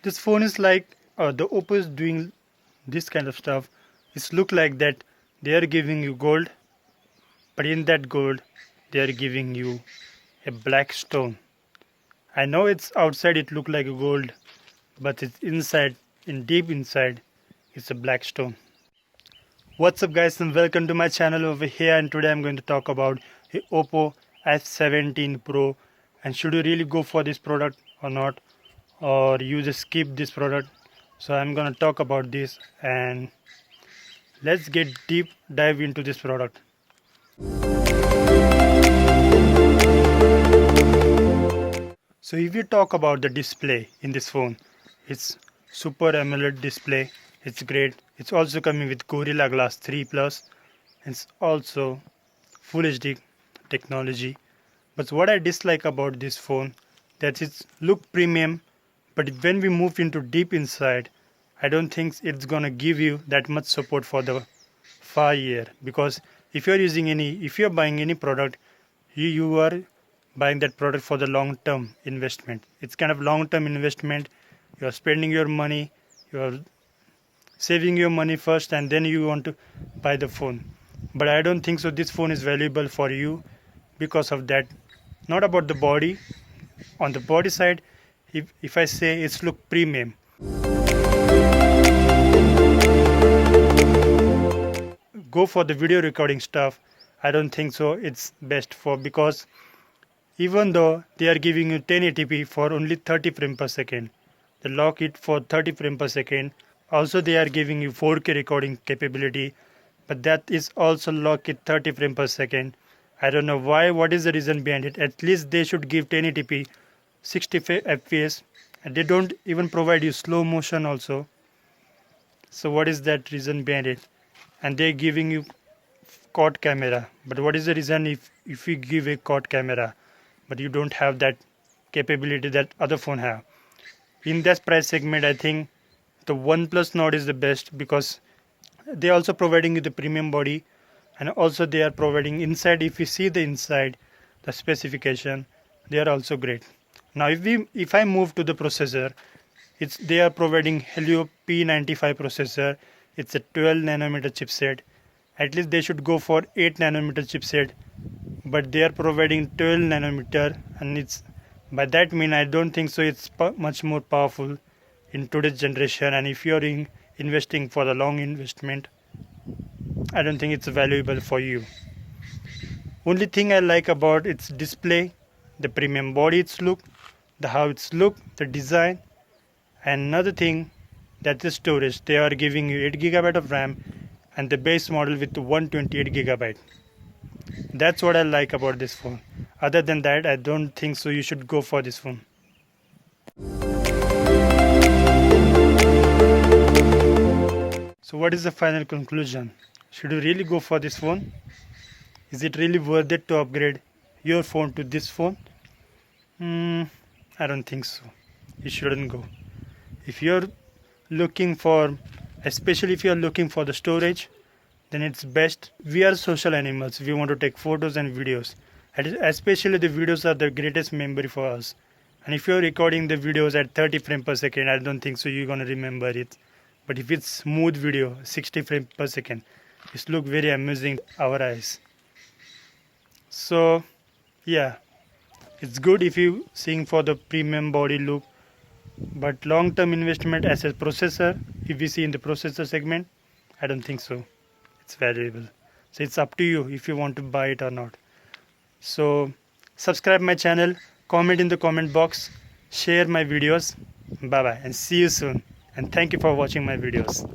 This phone is like the Oppo is doing this kind of stuff. It's look like that they are giving you gold, but in that gold they are giving you a black stone. I know it's outside it look like a gold, but it's inside, in deep inside, it's a black stone. What's up guys, and welcome to my channel over here, and today I'm going to talk about the Oppo F17 Pro, and should you really go for this product or not, or you just skip this product. So I'm going to talk about this, and let's get deep dive into this product. So if you talk about the display in this phone, it's Super AMOLED display. It's great. It's also coming with Gorilla Glass 3 Plus. It's also Full HD technology. But what I dislike about this phone, that it's look premium, but when we move into deep inside, I don't think it's gonna give you that much support for the 5 year. Because if you're buying any product, you are buying that product for the long term investment. It's kind of long term investment. You are spending your money, you are saving your money first, and then you want to buy the phone. But I don't think so this phone is valuable for you because of that. Not about the body. On the body side, if I say it's look premium, go for the video recording stuff. I don't think so it's best for, because even though they are giving you 1080p for only 30 frames per second, they lock it for 30 frames per second. Also they are giving you 4K recording capability, but that is also locked at 30 frames per second. I don't know why, what is the reason behind it. At least they should give 1080p 60 fps, and they don't even provide you slow motion also. So what is that reason behind it? And they're giving you quad camera, but what is the reason if you give a quad camera but you don't have that capability that other phone have? In this price segment, I think the OnePlus Nord is the best, because they also providing you the premium body, and also they are providing inside. If you see the inside, the specification, they are also great. Now if I move to the processor, they are providing Helio P95 processor. It's a 12 nanometer chipset. At least they should go for 8 nanometer chipset, but they are providing 12 nanometer, and it's, by that mean I don't think so it's much more powerful in today's generation. And if you're investing for the long investment, I don't think it's valuable for you. Only thing I like about its display, the premium body, its look, the how it's look, the design. And another thing, that's the storage. They are giving you 8 GB of RAM, and the base model with 128 GB. That's what I like about this phone. Other than that, I don't think so you should go for this phone. So what is the final conclusion? Should you really go for this phone? Is it really worth it to upgrade your phone to this phone? I don't think so. You shouldn't go. If you're looking for, especially if you're looking for the storage, then it's best. We are social animals. We want to take photos and videos. And especially the videos are the greatest memory for us. And if you're recording the videos at 30 frames per second, I don't think so you're going to remember it. But if it's smooth video, 60 frames per second, it looks very amazing to our eyes. So yeah, it's good if you seeing for the premium body look. But long-term investment as a processor, if we see in the processor segment, I don't think so it's valuable. So it's up to you if you want to buy it or not. So subscribe my channel, comment in the comment box, share my videos. Bye bye, and see you soon, and thank you for watching my videos.